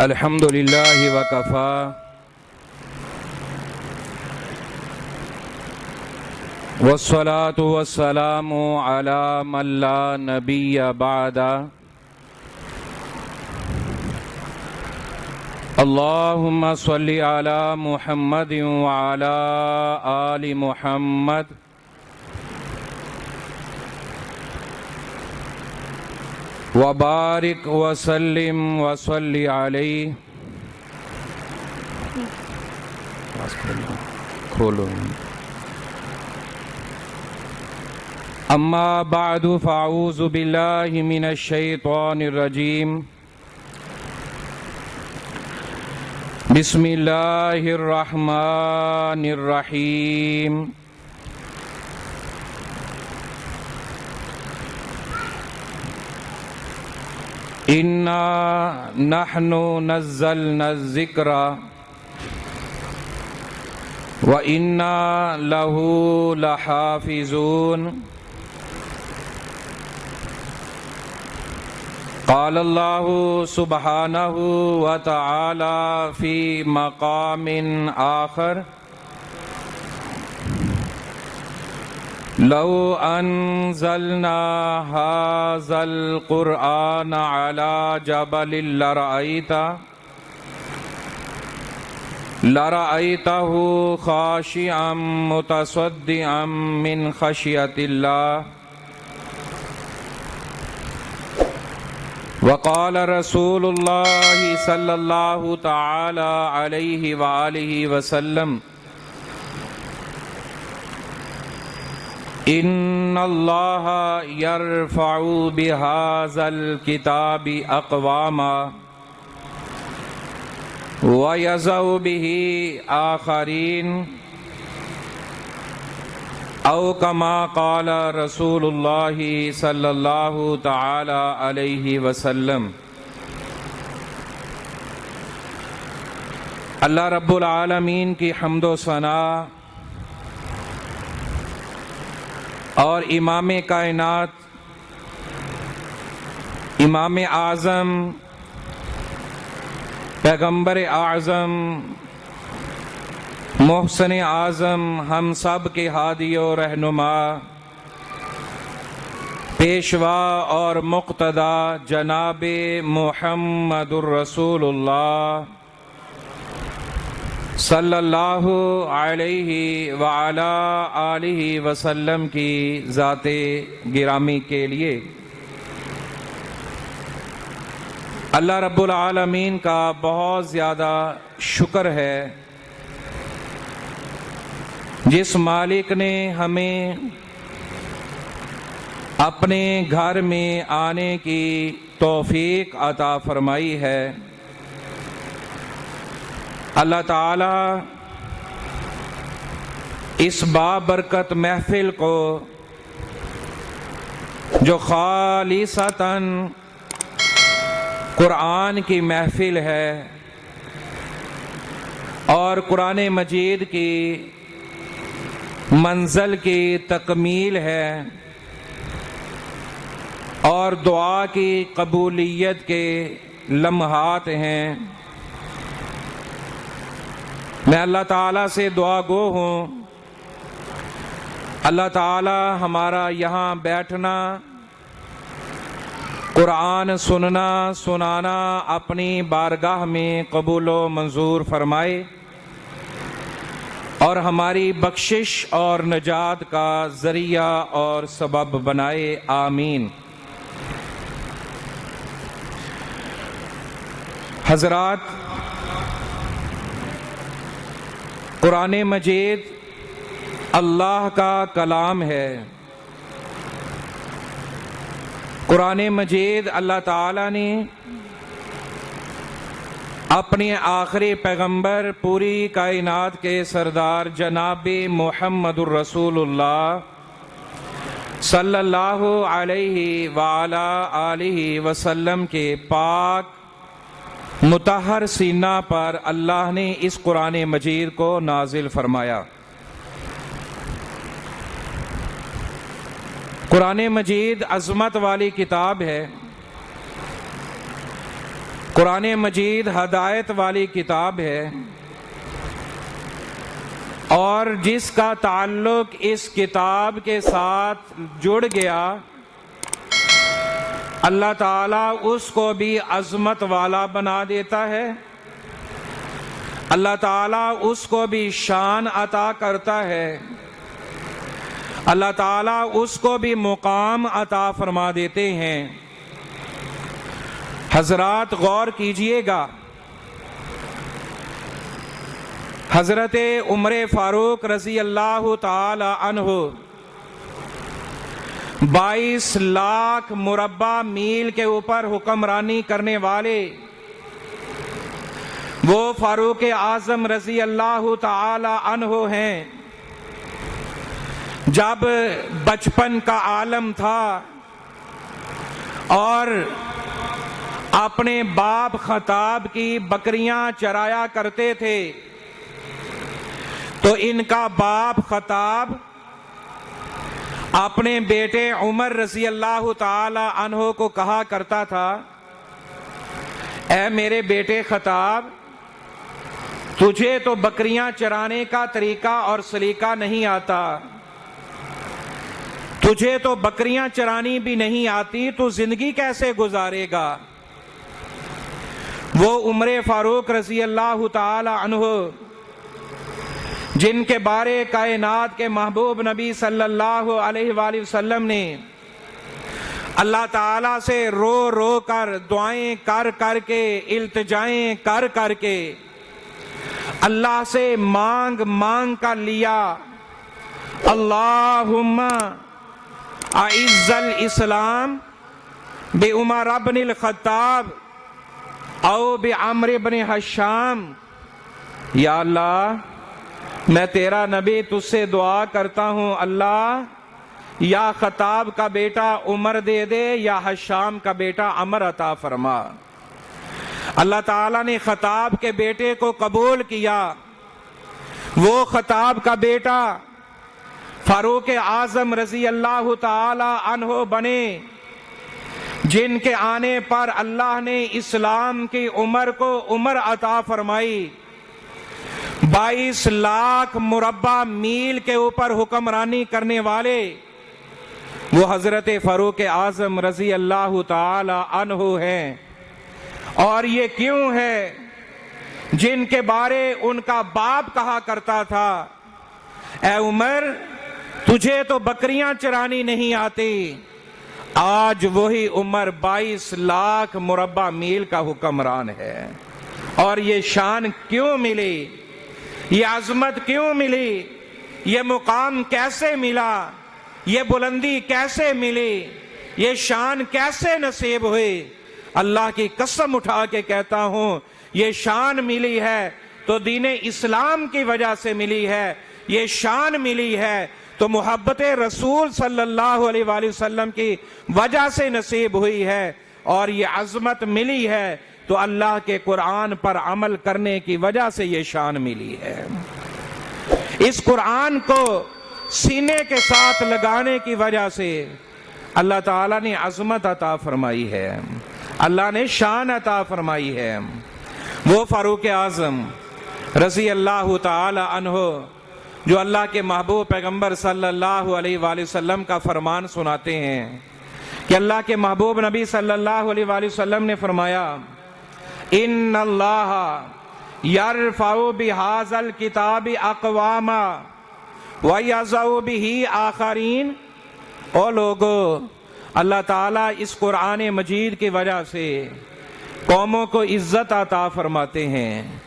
अल्हम्दुलिल्लाहि वकफ़ा वस्सलातु वस्सलामु अला मन ला नबिय्य बअदा। अल्लाहुम्मा सल्लि अला मुहम्मदिन व अला आलि मुहम्मद। वबारिक वसल्लिम वसल्लि अलैहि। खोलो। अम्मा बादु फ़अऊज़ु बिल्लाहि मिनश शैतानिर रजीम। बिस्मिल्लाहिर रहमानिर रहीम। इन्ना नहनु नज़्ज़लना ज़िक्रा व इन्ना लहू लहाफ़िज़ून। क़ाल अल्लाहु सुब्हानहु व तआला फ़ी मक़ामिन आख़र। लौ अन्ज़लना हाज़ल क़ुरआन अला जबलिन लरअयतहु ख़ाशिअम मुतसद्दिअम मिन ख़शियतिल्लाह। वक़ाल रसूलुल्लाहि सल्लल्लाहु तआला अलैहि व आलिहि वसल्लम। इन्नल्लाह यरफ़उ बिहाज़ल किताबि अक़वामा व यज़उ बिही आख़रीन। औ कमा क़ाल रसूलुल्लाहि सल्लल्लाहु तआला अलैहि वसल्लम। अल्लाह रब्बुल आलमीन की हम्दो सना और इमाम कायनात इमाम आज़म पैगम्बर आज़म मोहसिन आज़म हम सब के हादी और रहनुमा पेशवा और मुक़्तदा जनाबे मुहम्मदुर रसूलुल्लाह सल्लल्लाहु अलैहि व अला आलिहि वसल्लम की ज़ाते गिरामी के लिए अल्लाह रब्बुल आलमीन का बहुत ज़्यादा शुक्र है, जिस मालिक ने हमें अपने घर में आने की तौफीक अता फरमाई है। अल्लाह ताला इस बाबरकत महफिल को जो खालिसतन कुरान की महफिल है और कुरान मजीद की मंज़िल की तकमील है और दुआ की कबूलियत के लम्हात हैं, मैं अल्लाह ताला से दुआ गो हूँ। अल्लाह ताला हमारा यहाँ बैठना, कुरान सुनना सुनाना अपनी बारगाह में कबूल व मंजूर फरमाए और हमारी बख्शिश और नजात का ज़रिया और सबब बनाए। आमीन। हज़रात, कुरान मजीद अल्लाह का कलाम है। कुरान मजीद अल्लाह ताला ने अपने आखिरी पैगंबर पूरी कायनात के सरदार जनाबे मुहम्मदुर रसूलुल्लाह सल्लल्लाहु अलैहि व अला आलिहि वसल्लम के पाक मुतहर सीना पर अल्लाह ने इस कुरान मजीद को नाजिल फरमाया। कुरान मजीद अज़मत वाली किताब है। कुरान मजीद हदायत वाली किताब है और जिसका ताल्लुक इस किताब के साथ जुड़ गया अल्लाह ताला उसको भी अज़मत वाला बना देता है। अल्लाह ताला उसको भी शान अता करता है। अल्लाह ताला उसको भी मुकाम अता फरमा देते हैं। हजरात गौर कीजिएगा, हजरत उमर फारूक रजी अल्लाह ताला अन्हु 22 लाख मुरब्बा मील के ऊपर हुक्मरानी करने वाले वो फारूक आजम रजी अल्लाह ताला अन्हु हैं। जब बचपन का आलम था और अपने बाप खताब की बकरियां चराया करते थे तो इनका बाप खताब अपने बेटे उमर रजी अल्लाह ताला अन्हो को कहा करता था, ऐ मेरे बेटे खताब, तुझे तो बकरियां चराने का तरीका और सलीका नहीं आता, तुझे तो बकरियां चरानी भी नहीं आती, तू जिंदगी कैसे गुजारेगा। वो उमर फारूक रजी अल्लाह ताला अन्हु जिनके बारे कायनात के महबूब नबी सल्लल्लाहु अलैहि वसल्लम ने अल्लाह ताला से रो रो कर दुआएं कर कर के इल्तिजाएं कर कर के अल्लाह से मांग मांग कर लिया, अल्लाहुम्मा आइज़्ज़ल इस्लाम बि उमर इब्नुल खत्ताब औ बि अम्र इब्न हशाम। या अल्लाह, मैं तेरा नबी तुझसे दुआ करता हूं, अल्लाह या खताब का बेटा उमर दे दे या हशाम का बेटा अमर अता फरमा। अल्लाह ताला ने खताब के बेटे को कबूल किया। वो खताब का बेटा फारूक आजम रजी अल्लाह ताला अन्हो बने, जिनके आने पर अल्लाह ने इस्लाम की उम्र को उम्र अता फरमाई। 22 लाख मुरब्बा मील के ऊपर हुक्मरानी करने वाले वो हजरत फारूक आजम रजी अल्लाह ताला अन्हु हैं। और ये क्यों है? जिनके बारे उनका बाप कहा करता था, ऐ उमर, तुझे तो बकरियां चरानी नहीं आती। आज वही उमर 22 लाख मुरब्बा मील का हुक्मरान है। और ये शान क्यों मिली, ये अजमत क्यों मिली, ये मुकाम कैसे मिला, ये बुलंदी कैसे मिली, ये शान कैसे नसीब हुई? अल्लाह की कसम उठा के कहता हूं, ये शान मिली है तो दीन इस्लाम की वजह से मिली है। ये शान मिली है तो मोहब्बत रसूल सल्लल्लाहु अलैहि वसल्लम की वजह से नसीब हुई है। और ये अजमत मिली है तो अल्लाह के कुरान पर अमल करने की वजह से ये शान मिली है। इस कुरान को सीने के साथ लगाने की वजह से अल्लाह ताला ने अजमत अता फरमाई है, अल्लाह ने शान अता फरमाई है। वो फारूक आजम रजी अल्लाह ताला अन्हो जो अल्लाह के महबूब पैगंबर सल्लल्लाहु अलैहि वसल्लम का फरमान सुनाते हैं कि अल्लाह के महबूब नबी सल्लल्लाहु अलैहि वसल्लम ने फरमाया, इन्नल्लाह यरफउ बिहाज़ल किताबि अक़वामा व यज़उ बिही आखरीन। ओ लोगो, अल्लाह ताला इस कुरान मजीद की वजह से कौमों को इज्जत अता फरमाते हैं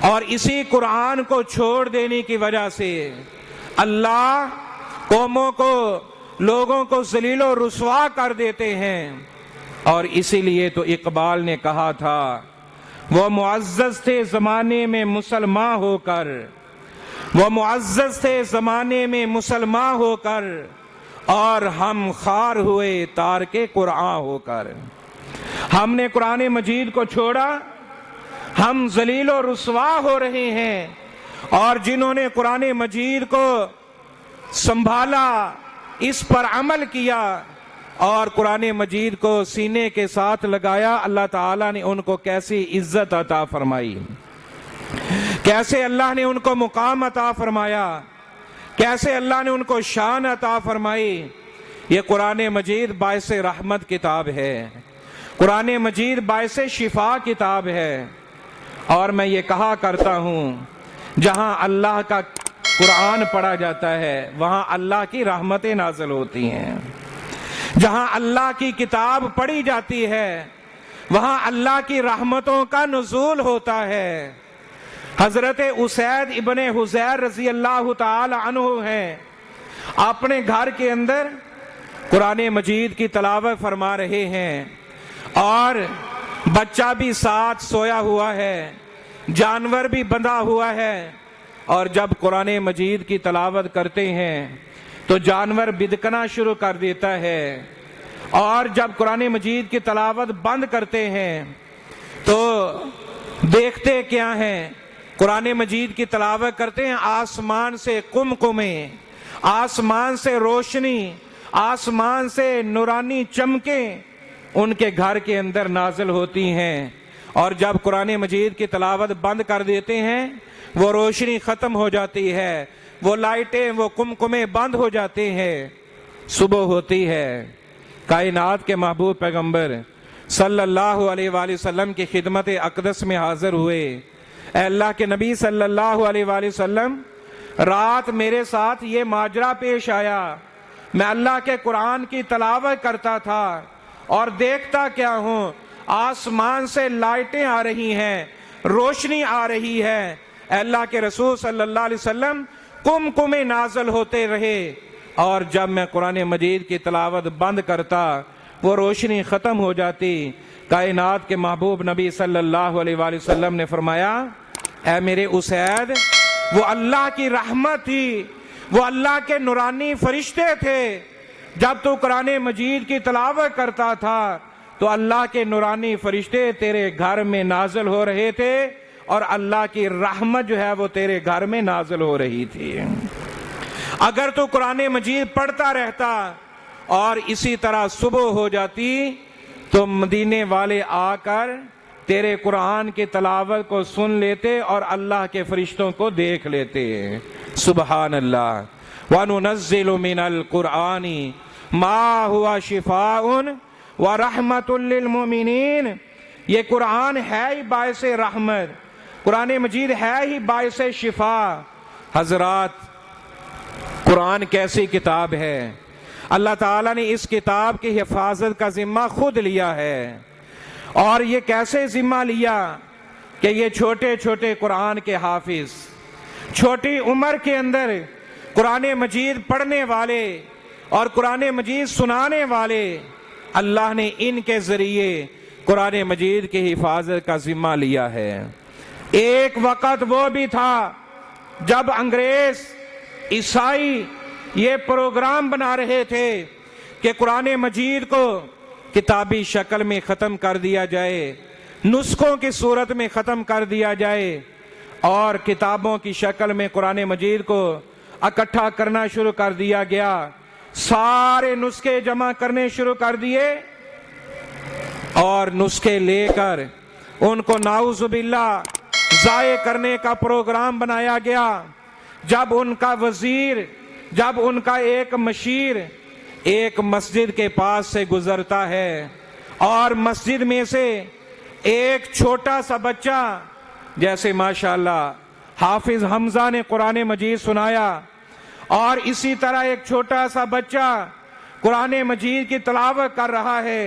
और इसी कुरान को छोड़ देने की वजह से अल्लाह कौमों को, लोगों को ज़लीलो रुस्वा कर देते हैं। और इसीलिए तो इकबाल ने कहा था, वो मुअज़्ज़ज़ थे ज़माने में मुसलमान होकर, वो मुअज़्ज़ज़ थे ज़माने में मुसलमान होकर, और हम खार हुए तारके कुरान होकर। हमने कुरान मजीद को छोड़ा, हम ज़लीलो रुस्वा हो रहे हैं। और जिन्होंने कुरान मजीद को संभाला, इस पर अमल किया, और कुरान मजीद को सीने के साथ लगाया, अल्लाह ताला ने उनको कैसी इज्जत अता फरमाई, कैसे अल्लाह ने उनको मुकाम अता फरमाया, कैसे अल्लाह ने उनको शान अता फरमाई। ये कुरान मजीद बाइस रहमत किताब है, कुरान मजीद बाइस शिफा किताब है। और मैं ये कहा करता हूँ, जहाँ अल्लाह का कुरान पढ़ा जाता है वहाँ अल्लाह की रहमतें नाज़िल होती हैं। जहाँ अल्लाह की किताब पढ़ी जाती है वहाँ अल्लाह की रहमतों का नुज़ूल होता है। हजरत उसैद इब्ने हुज़ैर रज़ी अल्लाह ताला अन्हु हैं, अपने घर के अंदर कुरान मजीद की तलावत फरमा रहे हैं और बच्चा भी साथ सोया हुआ है, जानवर भी बंधा हुआ है। और जब कुरान मजीद की तलावत करते हैं तो जानवर बिदकना शुरू कर देता है, और जब कुरान मजीद की तलावत बंद करते हैं तो देखते क्या हैं, कुरान मजीद की तलावत करते हैं, आसमान से कुमकुमे, आसमान से रोशनी, आसमान से नूरानी चमके उनके घर के अंदर नाजिल होती हैं। और जब कुरान मजीद की तलावत बंद कर देते हैं वो रोशनी खत्म हो जाती है, वो लाइटें, वो कुमकुमे बंद हो जाते हैं। सुबह होती है, कायनात के महबूब पैगंबर सल्लल्लाहु अलैहि वसल्लम की खिदमत अक़दस में हाजिर हुए। अल्लाह के नबी सल्लल्लाहु अलैहि वसल्लम, रात मेरे साथ ये माजरा पेश आया, मैं अल्लाह के कुरान की तलावत करता था और देखता क्या हूँ, आसमान से लाइटें आ रही हैं, रोशनी आ रही है। अल्लाह के रसूल सल्लल्लाहु अलैहि वसल्लम कुमकुमे नाज़िल होते रहे, और जब मैं कुरान मजीद की तलावत बंद करता वो रोशनी ख़त्म हो जाती। कायनात के महबूब नबी सल्लल्लाहु अलैहि वसल्लम ने फरमाया, ऐ मेरे उसैद, वो अल्लाह की रहमत थी, वो अल्लाह के नूरानी फरिश्ते थे। जब तू कुरान मजीद की तलावत करता था तो अल्लाह के नूरानी फरिश्ते तेरे घर में नाजिल हो रहे थे और अल्लाह की रहमत जो है वो तेरे घर में नाजिल हो रही थी। अगर तू कुरान मजीद पढ़ता रहता और इसी तरह सुबह हो जाती तो मदीने वाले आकर तेरे कुरान की तलावत को सुन लेते और अल्लाह के फरिश्तों को देख लेते। सुबहान अल्लाह। व नुनज़्ज़िलु मिनल कुरानी मा हुआ शिफाउन व रहमतुल लिल मोमिनीन। ये कुरान है ही बाइस रहमत, कुरान मजीद है ही बाइस शिफा। हजरात, कुरान कैसी किताब है, अल्लाह ताला ने इस किताब की हिफाजत का जिम्मा खुद लिया है। और ये कैसे जिम्मा लिया कि ये छोटे छोटे कुरान के हाफिज, छोटी उम्र के अंदर कुरान मजीद पढ़ने वाले और कुरान मजीद सुनाने वाले, अल्लाह ने इनके जरिए कुरान मजीद की हिफाजत का जिम्मा लिया है। एक वक़्त वो भी था जब अंग्रेज, ईसाई ये प्रोग्राम बना रहे थे कि कुरान मजीद को किताबी शक्ल में ख़त्म कर दिया जाए, नुस्खों की सूरत में ख़त्म कर दिया जाए और किताबों की शक्ल में कुरान मजीद को इकट्ठा करना शुरू कर दिया गया। सारे नुस्खे जमा करने शुरू कर दिए और नुस्खे लेकर उनको नाउज़ुबिल्लाह ज़ाये करने का प्रोग्राम बनाया गया। जब उनका वजीर, जब उनका एक मशीर एक मस्जिद के पास से गुजरता है और मस्जिद में से एक छोटा सा बच्चा, जैसे माशाअल्लाह हाफिज हमजा ने कुरान मजीद सुनाया और इसी तरह एक छोटा सा बच्चा कुरान मजीद की तलावत कर रहा है,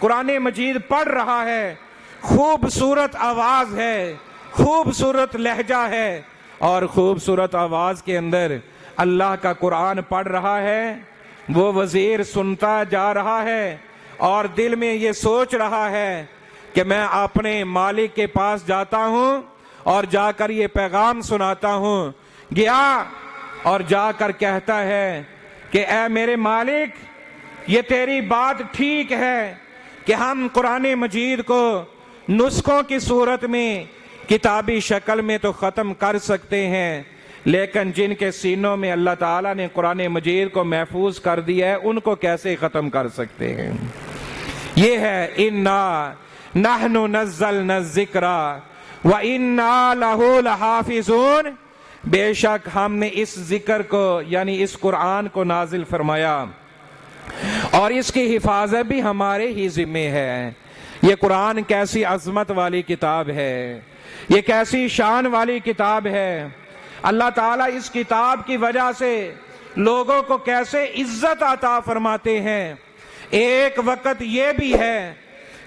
कुरान मजीद पढ़ रहा है, खूबसूरत आवाज है, खूबसूरत लहजा है और खूबसूरत आवाज के अंदर अल्लाह का कुरान पढ़ रहा है। वो वजीर सुनता जा रहा है और दिल में ये सोच रहा है कि मैं अपने मालिक के पास जाता हूँ और जाकर ये पैगाम सुनाता हूँ। गया और जाकर कहता है कि ऐ मेरे मालिक, ये तेरी बात ठीक है कि हम कुरान मजीद को नुस्खों की सूरत में किताबी शक्ल में तो ख़त्म कर सकते हैं, लेकिन जिनके सीनों में अल्लाह ताला ने कुरान मजीद को महफूज कर दिया है, उनको कैसे ख़त्म कर सकते हैं। ये है इन्ना नहनु नज़्ज़लना ज़िक्रा व इन्ना लहू लहाफ़िज़ून, बेशक हमने इस जिक्र को यानी इस कुरान को नाजिल फरमाया और इसकी हिफाजत भी हमारे ही जिम्मे है। ये कुरान कैसी अजमत वाली किताब है, ये कैसी शान वाली किताब है। अल्लाह ताला इस किताब की वजह से लोगों को कैसे इज्जत अता फरमाते हैं। एक वक्त ये भी है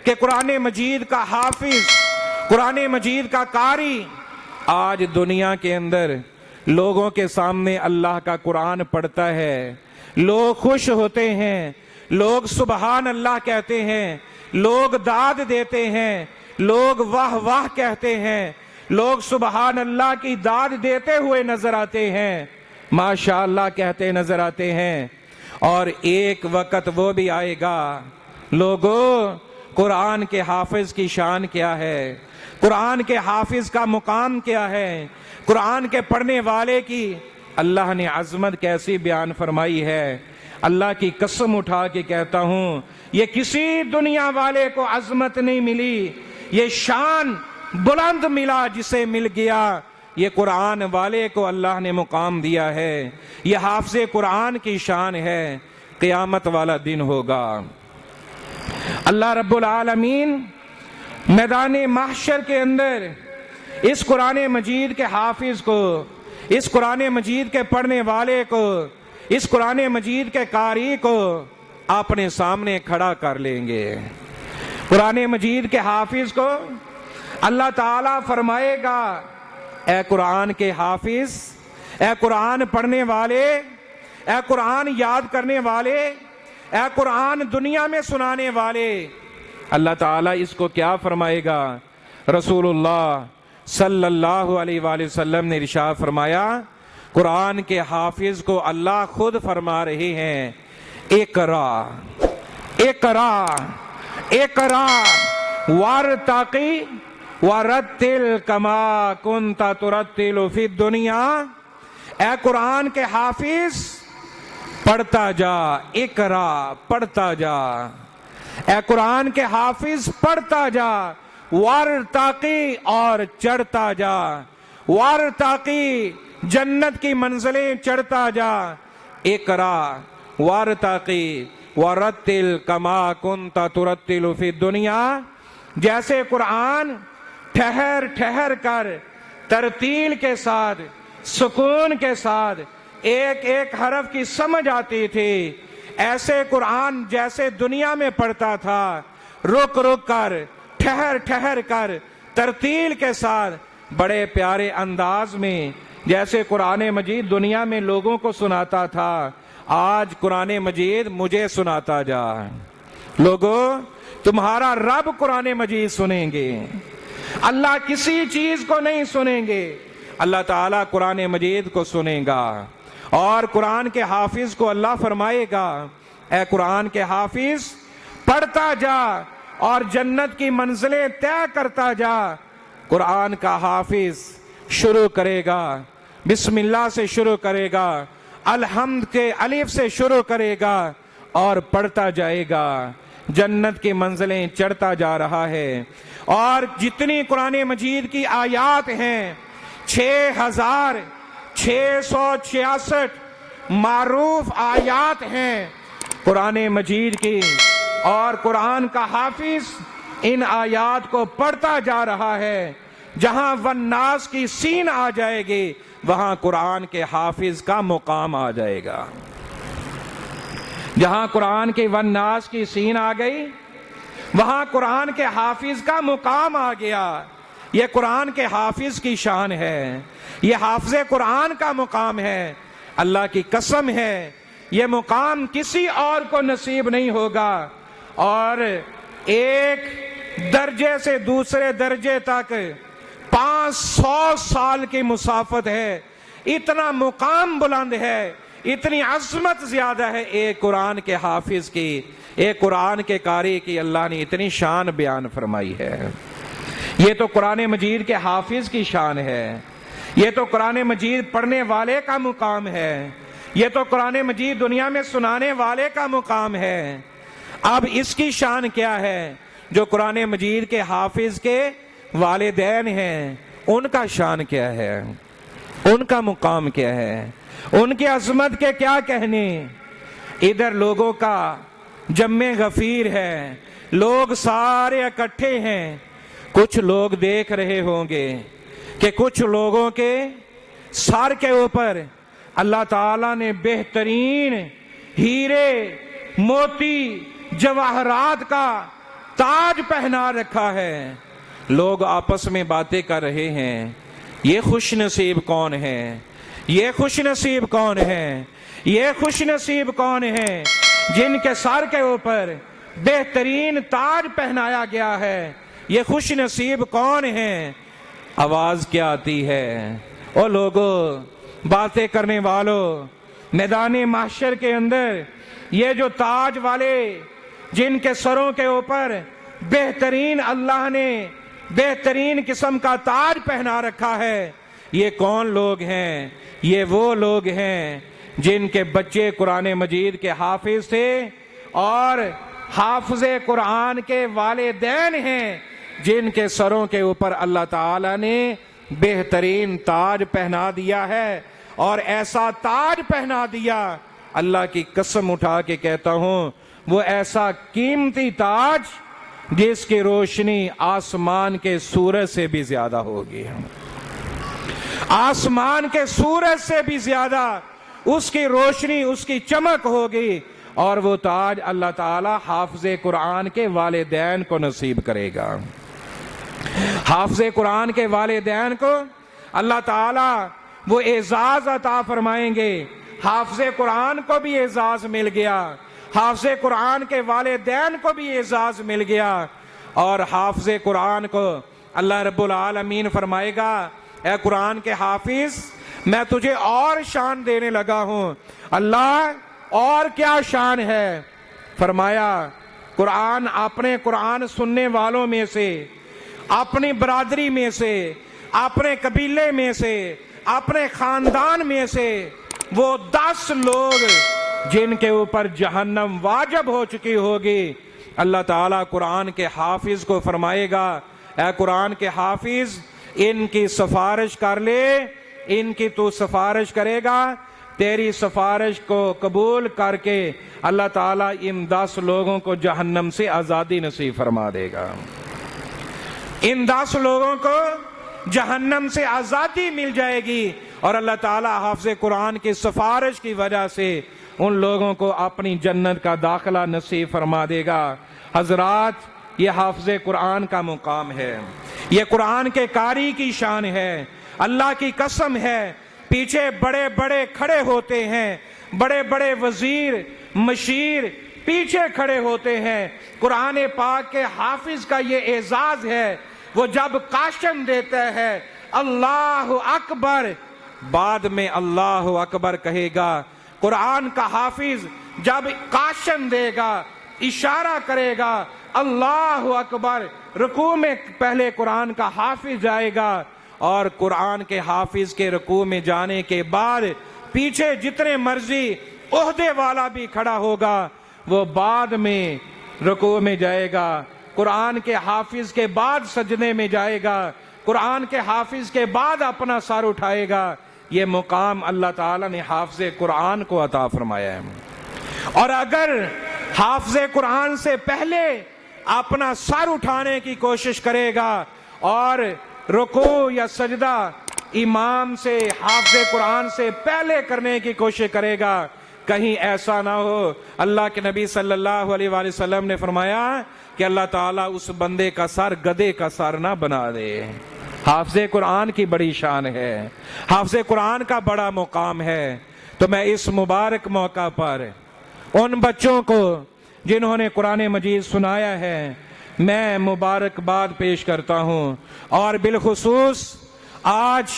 कि कुरान मजीद का हाफिज, कुरान मजीद का कारी आज दुनिया के अंदर लोगों के सामने अल्लाह का कुरान पढ़ता है, लोग खुश होते हैं, लोग सुबहान अल्लाह कहते हैं, लोग दाद देते हैं, लोग वाह वाह कहते हैं, लोग सुबहान अल्लाह की दाद देते हुए नजर आते हैं, माशाअल्लाह कहते नजर आते हैं। और एक वक्त वो भी आएगा, लोगों कुरान के हाफिज की शान क्या है, कुरान के हाफिज का मुकाम क्या है, कुरान के पढ़ने वाले की अल्लाह ने अजमत कैसी बयान फरमाई है। अल्लाह की कसम उठा के कहता हूं, ये किसी दुनिया वाले को अजमत नहीं मिली, ये शान बुलंद मिला जिसे मिल गया, ये कुरान वाले को अल्लाह ने मुकाम दिया है। ये हाफिज़े कुरान की शान है, क़यामत वाला दिन होगा। अल्लाह रब्बुल आलमीन मैदान महशर के अंदर इस कुरान मजीद के हाफिज को, इस कुरान मजीद के पढ़ने वाले को, इस कुरान मजीद के कारी को अपने सामने खड़ा कर लेंगे। कुरान मजीद के हाफिज को अल्लाह ताला फरमाएगा, ए कुरान के हाफिज, ए कुरान पढ़ने वाले, ए कुरान याद करने वाले, ए कुरान दुनिया में सुनाने वाले। अल्लाह ताला इसको क्या फरमाएगा? रसूलुल्लाह सल्लल्लाहु अलैहि वसल्लम ने इरशाद फरमाया, कुरान के हाफिज को अल्लाह खुद फरमा रहे हैं, इकरा इकरा इकरा वारताकी वरत्तिल कमा कुंता तुरत्तिलु फी दुनिया। ए कुरान के हाफिज पढ़ता जा, इकरा पढ़ता जा, ए कुरान के हाफिज पढ़ता जा, वारताकी और चढ़ता जा, वारताकी जन्नत की मंजिलें चढ़ता जा, इकरा वारताकी वरत्तिल कमा कुंता तुरत्तिलु फी दुनिया। जैसे कुरान ठहर ठहर कर तरतील के साथ, सुकून के साथ एक एक हरफ की समझ आती थी, ऐसे कुरान जैसे दुनिया में पढ़ता था, रुक रुक कर, ठहर ठहर कर, तरतील के साथ, बड़े प्यारे अंदाज में जैसे कुरान मजीद दुनिया में लोगों को सुनाता था, आज कुरान मजीद मुझे सुनाता जा। लोगों, तुम्हारा रब कुरान मजीद सुनेंगे, अल्लाह किसी चीज को नहीं सुनेंगे, अल्लाह ताला कुरान मजीद को सुनेगा। और कुरान के हाफिज को अल्लाह फरमाएगा, ए कुरान के हाफिज पढ़ता जा और जन्नत की मंजिलें तय करता जा। कुरान का हाफिज शुरू करेगा, बिस्मिल्लाह से शुरू करेगा, अलहम्द के अलिफ से शुरू करेगा और पढ़ता जाएगा, जन्नत की मंजिलें चढ़ता जा रहा है। और जितनी कुरान मजीद की आयात हैं, 6666 मारूफ आयात हैं कुरान मजीद की, और कुरान का हाफिज इन आयात को पढ़ता जा रहा है। जहां वन्नास की सीन आ जाएगी, वहां कुरान के हाफिज का मुकाम आ जाएगा। जहां कुरान के वन्नास की सीन आ गई, वहां कुरान के हाफिज का मुकाम आ गया। यह कुरान के हाफिज की शान है, यह हाफिज कुरान का मुकाम है। अल्लाह की कसम है, यह मुकाम किसी और को नसीब नहीं होगा। और एक दर्जे से दूसरे दर्जे तक 500 साल की मुसाफत है, इतना मुकाम बुलंद है, इतनी अजमत ज्यादा है एक कुरान के हाफिज की, एक कुरान के कारी की अल्लाह ने इतनी शान बयान फरमाई है। ये तो कुरान मजीद के हाफिज की शान है। ये तो कुरान मजीद पढ़ने वाले का मुकाम है, ये तो कुरान मजीद दुनिया में सुनाने वाले का मुकाम है। अब इसकी शान क्या है? जो कुरान मजीद के हाफिज के वालिदैन हैं, उनका शान क्या है, उनका मुकाम क्या है, उनकी अजमत के क्या कहने। इधर लोगों का जम्मे गफीर है, लोग सारे इकट्ठे हैं। कुछ लोग देख रहे होंगे कि कुछ लोगों के सर के ऊपर अल्लाह ताला ने बेहतरीन हीरे, मोती, जवाहरात का ताज पहना रखा है। लोग आपस में बातें कर रहे हैं, ये खुश नसीब कौन है, ये खुश नसीब कौन है, ये खुश नसीब कौन है जिनके सर के ऊपर बेहतरीन ताज पहनाया गया है, ये खुश नसीब कौन है। आवाज क्या आती है? ओ लोगों, बातें करने वालों, मैदान माशर के अंदर ये जो ताज वाले जिनके सरों के ऊपर बेहतरीन अल्लाह ने बेहतरीन किस्म का ताज पहना रखा है, ये कौन लोग हैं? ये वो लोग हैं जिनके बच्चे कुरान मजीद के हाफिज थे और हाफिज़े कुरान के वालिदैन हैं, जिनके सरों के ऊपर अल्लाह ताला ने बेहतरीन ताज पहना दिया है। और ऐसा ताज पहना दिया, अल्लाह की कसम उठा के कहता हूं, वो ऐसा कीमती ताज जिसकी रोशनी आसमान के सूरज से भी ज्यादा होगी, आसमान के सूरज से भी ज्यादा उसकी रोशनी, उसकी चमक होगी। और वो ताज अल्लाह ताला हाफिज़े कुरान के वालिदैन को नसीब करेगा। हाफिज़े कुरान के वालिदैन को अल्लाह ताला वो एजाज अता फरमाएंगे। हाफिज़े कुरान को भी एजाज मिल गया, हाफिज़े कुरान के वालिदैन को भी एजाज मिल गया। और हाफिज़े कुरान को अल्लाह रब्बुल आलमीन फरमाएगा, ए कुरान के हाफिज, मैं तुझे और शान देने लगा हूं। अल्लाह, और क्या शान है? फरमाया, कुरान, अपने कुरान सुनने वालों में से, अपनी बरादरी में से, अपने कबीले में से, अपने खानदान में से वो 10 लोग जिनके ऊपर जहन्नम वाजिब हो चुकी होगी, अल्लाह ताला कुरान के हाफिज को फरमाएगा, ए कुरान के हाफिज, इनकी सिफारिश कर ले, इनकी तू सिफारिश करेगा, तेरी सिफारिश को कबूल करके अल्लाह ताला इन 10 लोगों को जहन्नम से आजादी नसीब फरमा देगा। इन 10 लोगों को जहन्नम से आजादी मिल जाएगी और अल्लाह ताला हाफिज़े कुरान की सिफारिश की वजह से उन लोगों को अपनी जन्नत का दाखिला नसीब फरमा देगा। हजरात, ये हाफिज़े कुरान का मुकाम है, ये कुरान के कारी की शान है। अल्लाह की कसम है, पीछे बड़े बड़े खड़े होते हैं, बड़े बड़े वजीर मशीर पीछे खड़े होते हैं। कुरान पाक के हाफिज का ये एजाज है, वो जब काशम देता है अल्लाह अकबर, बाद में अल्लाह अकबर कहेगा। कुरान का हाफिज जब काशम देगा, इशारा करेगा अल्लाह अकबर, रुकू में पहले कुरान का हाफिज जाएगा और कुरान के हाफिज के रुकू में जाने के बाद पीछे जितने मर्जी ओहदे वाला भी खड़ा होगा, वो बाद में रुकू में जाएगा। कुरान के हाफिज के बाद सजदे में जाएगा, कुरान के हाफिज के बाद अपना सर उठाएगा। ये मुकाम अल्लाह ताला ने हाफिज़े कुरान को अता फरमाया है। और अगर हाफिज़े कुरान से पहले अपना सर उठाने की कोशिश करेगा और रुकू या सजदा इमाम से, हाफिज़े कुरान से पहले करने की कोशिश करेगा, कहीं ऐसा ना हो। अल्लाह के नबी सल्लल्लाहु अलैहि वसल्लम ने फरमाया कि अल्लाह ताला उस बंदे का सर गधे का सर ना बना दे। हाफिज़े कुरान की बड़ी शान है, हाफिज़े कुरान का बड़ा मुकाम है। तो मैं इस मुबारक मौका पर उन बच्चों को जिन्होंने कुरान मजीद सुनाया है, मैं मुबारकबाद पेश करता हूँ। और बिलखुसूस आज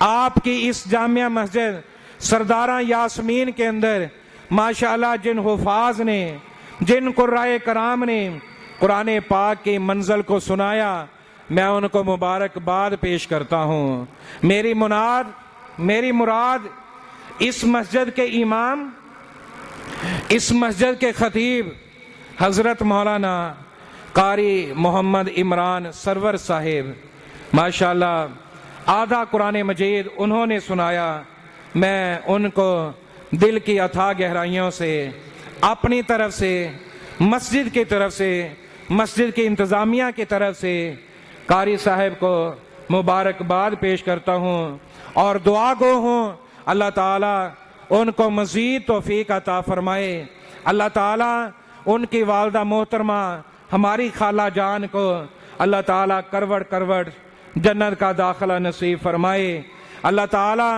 आपकी इस जामिया मस्जिद सरदारा यास्मीन के अंदर माशाअल्लाह जिन हुफाज ने, जिन कुर्राए कराम ने कुरान पाक की मंजिल को सुनाया, मैं उनको मुबारकबाद पेश करता हूँ। मेरी मुराद इस मस्जिद के इमाम, इस मस्जिद के खतीब हज़रत मौलाना कारी मोहम्मद इमरान सरवर साहिब, माशाल्लाह आधा कुरान मजीद उन्होंने सुनाया। मैं उनको दिल की अथाह गहराइयों से, अपनी तरफ से, मस्जिद की तरफ से, मस्जिद की इंतज़ामिया की तरफ से कारी साहब को मुबारकबाद पेश करता हूँ और दुआ गो हूँ अल्लाह ताला उनको मज़ीद तौफीक अता फरमाए। अल्लाह ताला उनकी वालदा मोहतरमा हमारी खाला जान को अल्लाह ताला करवट करवट जन्नत का दाखिला नसीब फरमाए। अल्लाह ताला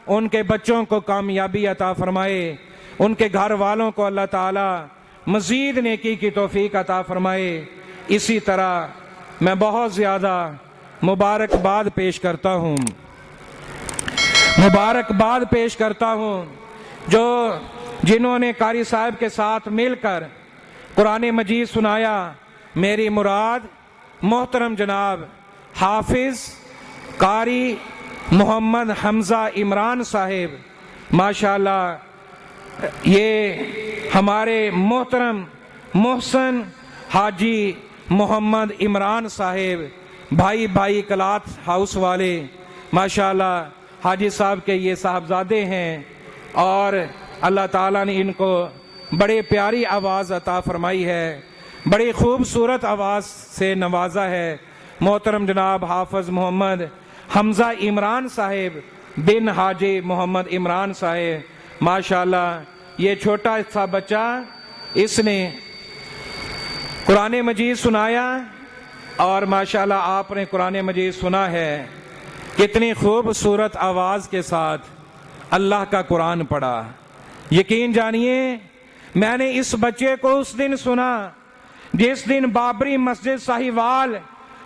उनके बच्चों को कामयाबी अता फरमाए। उनके घर वालों को अल्लाह ताला मज़ीद नेकी की तौफीक अता फरमाए। इसी तरह मैं बहुत ज़्यादा मुबारकबाद पेश करता हूँ, मुबारकबाद पेश करता हूँ जो जिन्होंने कारी साहब के साथ मिलकर कुरान मजीद सुनाया। मेरी मुराद मोहतरम जनाब हाफिज़ कारी मोहम्मद हमज़ा इमरान साहिब, माशाल्लाह ये हमारे मोहतरम मोहसन हाजी मोहम्मद इमरान साहिब, भाई भाई कलात हाउस वाले, माशाल्लाह हाजी साहब के ये साहबजादे हैं और अल्लाह ताला ने इनको बड़े प्यारी आवाज़ अता फरमाई है, बड़ी खूबसूरत आवाज़ से नवाजा है। मोहतरम जनाब हाफिज़ मोहम्मद हमज़ा इमरान साहिब बिन हाजी मोहम्मद इमरान साहिब, माशाल्लाह ये छोटा सा बच्चा, इसने कुरान मजीद सुनाया और माशाल्लाह आपने कुरान मजीद सुना है, कितनी खूबसूरत आवाज़ के साथ अल्लाह का कुरान पढ़ा। यकीन जानिए मैंने इस बच्चे को उस दिन सुना जिस दिन बाबरी मस्जिद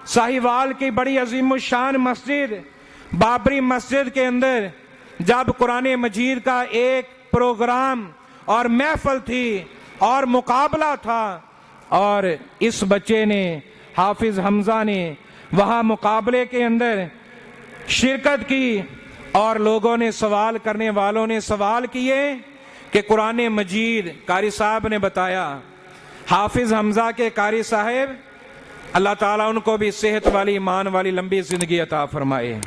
साहिवाल की बड़ी अजीमुशान मस्जिद बाबरी मस्जिद के अंदर जब कुरान मजीद का एक प्रोग्राम और महफिल थी और मुकाबला था और इस बच्चे ने, हाफिज़ हमज़ा ने वहाँ मुकाबले के अंदर शिरकत की और लोगों ने, सवाल करने वालों ने सवाल किए कि कुरान मजीद, कारी साहब ने बताया, हाफिज़ हमज़ा के कारी साहब अल्लाह ताला उनको भी सेहत वाली, ईमान वाली लंबी ज़िंदगी अता फरमाए।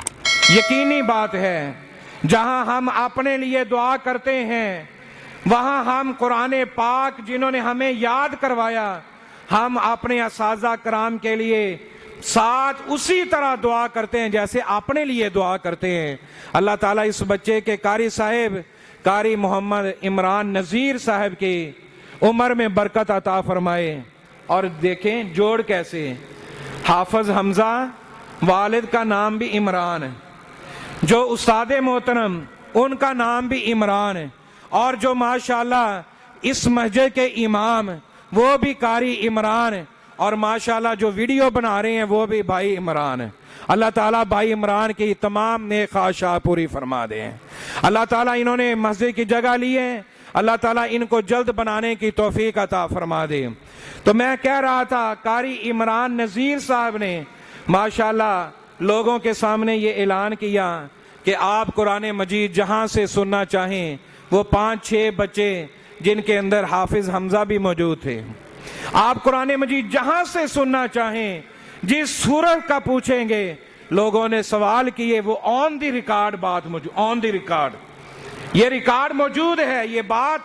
यकीनी बात है जहां हम अपने लिए दुआ करते हैं वहां हम कुरान पाक जिन्होंने हमें याद करवाया, हम अपने असाज़ा कराम के लिए साथ उसी तरह दुआ करते हैं जैसे अपने लिए दुआ करते हैं। अल्लाह ताला इस बच्चे के कारी साहब कारी मोहम्मद इमरान नज़ीर साहब की उम्र में बरकत अता फरमाए। और देखें जोड़ कैसे, हाफिज़ हमज़ा वालिद का नाम भी इमरान है, जो उस्ताद मोहतरम उनका नाम भी इमरान है, और जो माशाल्लाह इस मस्जिद के इमाम वो भी कारी इमरान है, और माशाल्लाह जो वीडियो बना रहे हैं वो भी भाई इमरान है। अल्लाह ताला भाई इमरान की तमाम नेक ख्वाहिशात पूरी फरमा दें। अल्लाह ताला इन्होंने मस्जिद की जगह ली है, अल्लाह ताला इनको जल्द बनाने की तौफीक अता फरमा दे। तो मैं कह रहा था कारी इमरान नज़ीर साहब ने माशाल्लाह लोगों के सामने ये ऐलान किया कि आप कुरान मजीद जहाँ से सुनना चाहें, वो 5-6 बच्चे जिनके अंदर हाफिज़ हमज़ा भी मौजूद थे, आप कुरान मजीद जहाँ से सुनना चाहें, जिस सूरत का पूछेंगे, लोगों ने सवाल किए, वो ऑन द रिकॉर्ड बात मौजूद, ऑन द रिकॉर्ड, ये रिकॉर्ड मौजूद है, ये बात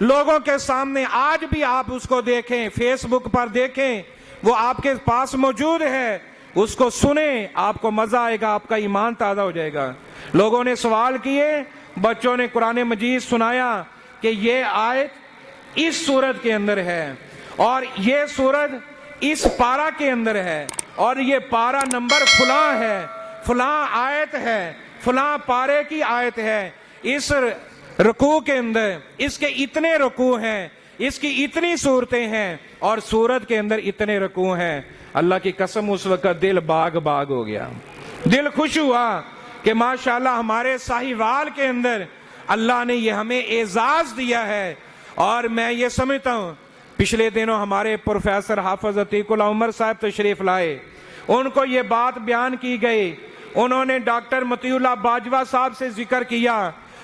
लोगों के सामने आज भी आप उसको देखें, फेसबुक पर देखें, वो आपके पास मौजूद है, उसको सुने, आपको मजा आएगा, आपका ईमान ताज़ा हो जाएगा। लोगों ने सवाल किए, बच्चों ने कुरान मजीद सुनाया कि ये आयत इस सूरत के अंदर है और ये सूरत इस पारा के अंदर है और ये पारा नंबर फुला है, फुला आयत है, फुला पारे की आयत है, इस रुकू के अंदर इसके इतने रुकू हैं, इसकी इतनी सूरतें हैं और सूरत के अंदर इतने रुकू हैं। अल्लाह की कसम उस वक्त दिल बाग बाग हो गया, दिल खुश हुआ कि माशाल्लाह हमारे साहिवाल के अंदर अल्लाह ने ये हमें एजाज दिया है। और मैं ये समझता हूँ पिछले दिनों हमारे प्रोफेसर हाफिज़ अतीकुल्लाह उमर साहब तशरीफ लाए, उनको ये बात बयान की गई। उन्होंने डॉक्टर मतीउल्लाह बाजवा साहब से जिक्र किया,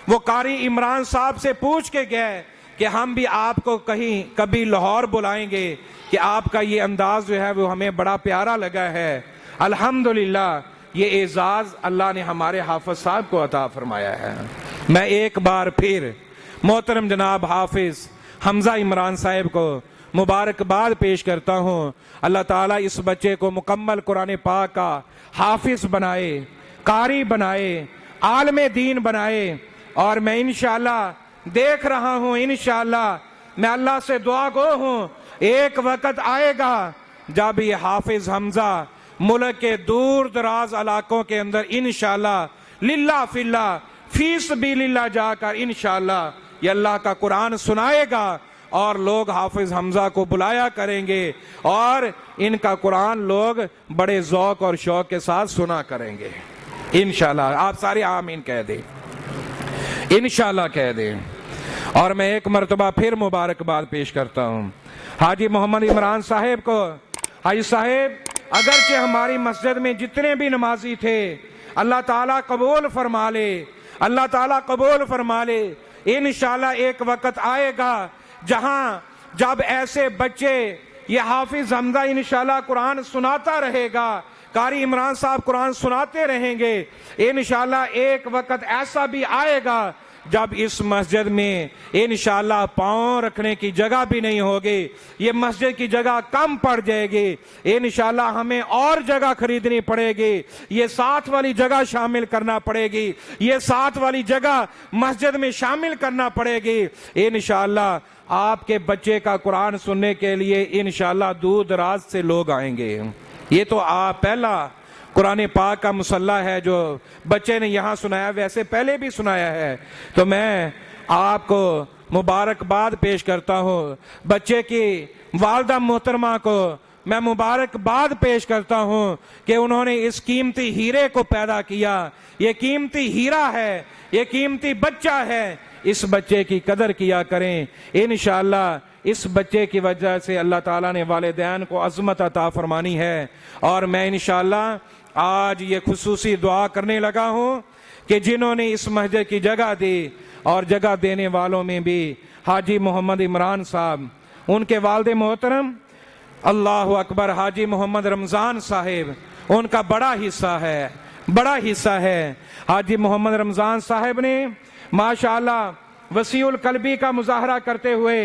वो कारी इमरान साहब से पूछ के गए कि हम भी आपको कहीं कभी लाहौर बुलाएंगे, कि आपका ये अंदाज जो है वो हमें बड़ा प्यारा लगा है। अल्हम्दुलिल्लाह ये एजाज अल्लाह ने हमारे हाफिज साहब को अता फरमाया है। मैं एक बार फिर मोहतरम जनाब हाफिज हमजा इमरान साहब को मुबारकबाद पेश करता हूँ। अल्लाह ताला इस बच्चे को मुकम्मल कुरान पाक का हाफिज बनाए, कारी बनाए, आलमे दीन बनाए। और मैं इंशाअल्लाह देख रहा हूँ, इंशाअल्लाह मैं अल्लाह से दुआ गो हूँ, एक वक्त आएगा जब ये हाफिज हमजा मुल्क के दूर दराज इलाकों के अंदर इंशाअल्लाह लिल्ला फिल्ला फीस भी लिल्ला जाकर इंशाअल्लाह ये अल्लाह का कुरान सुनाएगा और लोग हाफिज हमजा को बुलाया करेंगे और इनका कुरान लोग बड़े ज़ौक और शौक के साथ सुना करेंगे इंशाअल्लाह। आप सारे आमीन कह दें, इंशाअल्लाह कह दें। और मैं एक मरतबा फिर मुबारकबाद पेश करता हूँ हाजी मोहम्मद इमरान साहेब को। हाजी साहेब अगरचे हमारी मस्जिद में जितने भी नमाजी थे अल्लाह ताला कबूल फरमा ले, अल्लाह ताला कबूल फरमा ले। इंशाअल्लाह एक वक्त आएगा जहां जब ऐसे बच्चे, ये हाफिज हमजा इंशाअल्लाह कुरान सुनाता रहेगा, कारी इमरान साहब कुरान सुनाते रहेंगे। इंशाअल्लाह एक वक्त ऐसा भी आएगा जब इस मस्जिद में इंशाअल्लाह पाँव रखने की जगह भी नहीं होगी, ये मस्जिद की जगह कम पड़ जाएगी। इंशाअल्लाह हमें और जगह खरीदनी पड़ेगी, ये साथ वाली जगह शामिल करना पड़ेगी, ये साथ वाली जगह मस्जिद में शामिल करना पड़ेगी। इंशाअल्लाह आपके बच्चे का कुरान सुनने के लिए इंशाअल्लाह दूर दराज से लोग आएंगे। ये तो आप पहला कुरान पाक का मुसल्ला है जो बच्चे ने यहाँ सुनाया, वैसे पहले भी सुनाया है। तो मैं आपको मुबारकबाद पेश करता हूँ, बच्चे की वालदा मोहतरमा को मैं मुबारकबाद पेश करता हूँ कि उन्होंने इस कीमती हीरे को पैदा किया। ये कीमती हीरा है, ये कीमती बच्चा है, इस बच्चे की कदर किया करें। इंशाअल्लाह इस बच्चे की वजह से अल्लाह ताला ने वालिदैन को अज़मत अता फरमानी है। और मैं इंशाअल्लाह आज ये खुसूसी दुआ करने लगा हूँ कि जिन्होंने इस मस्जिद की जगह दी और जगह देने वालों में भी हाजी मोहम्मद इमरान साहब, उनके वालिद मोहतरम अल्लाह अकबर हाजी मोहम्मद रमज़ान साहिब, उनका बड़ा हिस्सा है, बड़ा हिस्सा है। हाजी मोहम्मद रमज़ान साहिब ने माशाअल्लाह वसीउल कल्बी का मुजाहरा करते हुए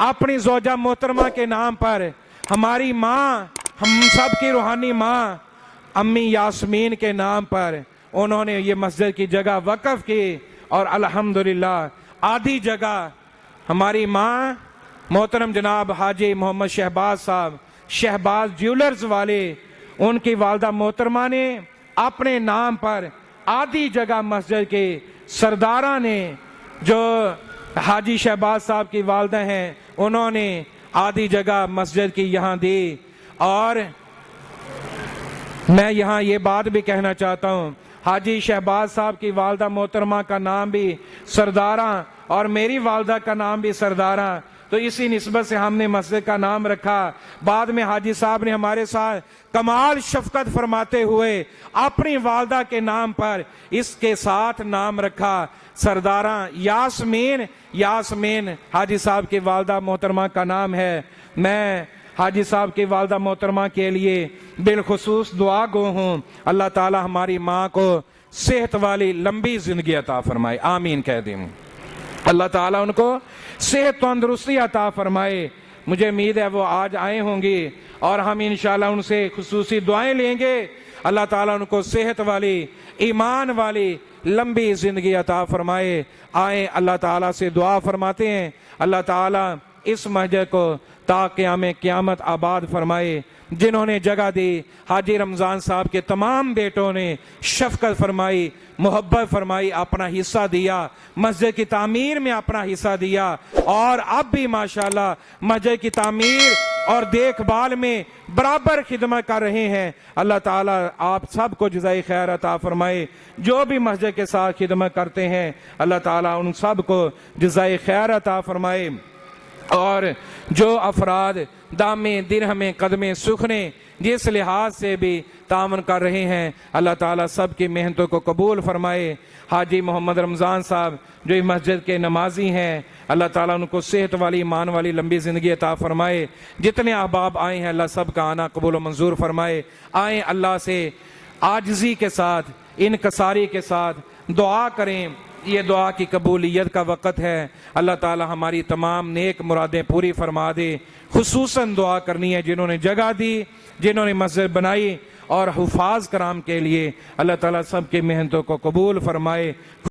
अपनी ज़ौजा मोहतरमा के नाम पर हमारी माँ, हम सब की रूहानी माँ अम्मी यास्मीन के नाम पर उन्होंने ये मस्जिद की जगह वक़फ़ की। और अल्हम्दुलिल्लाह आधी जगह हमारी माँ मोहतरम जनाब हाजी मोहम्मद शहबाज साहब, शहबाज ज्वेलर्स वाले, उनकी वालदा मोहतरमा ने अपने नाम पर आधी जगह मस्जिद के सरदारा ने, जो हाजी शहबाज साहब की वालदा हैं, उन्होंने आधी जगह मस्जिद की यहाँ दी। और मैं यहाँ ये बात भी कहना चाहता हूँ, हाजी शहबाज साहब की वालदा मोहतरमा का नाम भी सरदारा और मेरी वालदा का नाम भी सरदारा, तो इसी निस्बत से हमने मस्जिद का नाम रखा। बाद में हाजी साहब ने हमारे साथ कमाल शफकत फरमाते हुए अपनी वालदा के नाम पर इसके साथ नाम रखा सरदारा यास्मीन। यास्मीन हाजी साहब की वालदा मोहतरमा का नाम है। मैं हाजी साहब की वालदा मोहतरमा के लिए बिलखुसूस दुआ गो हूँ, अल्लाह ताला हमारी माँ को सेहत वाली लंबी जिंदगी अता फरमाए, आमीन कह दें। अल्लाह ताला उनको सेहत तंदुरुस्ती अता फरमाए। मुझे उम्मीद है वो आज आए होंगी और हम इंशाल्लाह उनसे खुसूसी दुआएं लेंगे। अल्लाह ताला उनको सेहत वाली, ईमान वाली लंबी जिंदगी अता फरमाए। आए अल्लाह ताला से दुआ फरमाते हैं, अल्लाह ताला इस मस्जिद को ता क़याम क़यामत आबाद फरमाए। जिन्होंने जगह दी, हाजी रमज़ान साहब के तमाम बेटों ने शफकत फरमाई, मोहब्बत फरमाई, अपना हिस्सा दिया, मस्जिद की तामीर में अपना हिस्सा दिया और अब भी माशाअल्लाह मस्जिद की तामीर और देखभाल में बराबर खिदमत कर रहे हैं। अल्लाह ताला आप सबको जज़ाए खैर अता फरमाए। जो भी मस्जिद के साथ खिदमत करते हैं अल्लाह ताला उन सब को जज़ाए खैर अता फरमाए। और जो अफराद दामे दिरहमे कदमे सुखने जिस लिहाज से भी तामन कर रहे हैं, अल्लाह ताला सब की मेहनतों को कबूल फरमाए। हाजी मोहम्मद रमज़ान साहब जो इस मस्जिद के नमाजी हैं, अल्लाह ताला उनको सेहत वाली, ईमान वाली लंबी ज़िंदगी अता फरमाए। जितने अहबाब आए हैं अल्लाह सब का आना कबूल मंजूर फरमाए। आए अल्लाह से आजिज़ी के साथ, इनकसारी के साथ दुआ करें। ये दुआ की कबूलियत का वक़्त है। अल्लाह ताला हमारी तमाम नेक मुरादें पूरी फरमा दे। खुसूसन दुआ करनी है जिन्होंने जगह दी, जिन्होंने मस्जिद बनाई और हुफाज कराम के लिए। अल्लाह ताला सब की मेहनतों को कबूल फरमाए।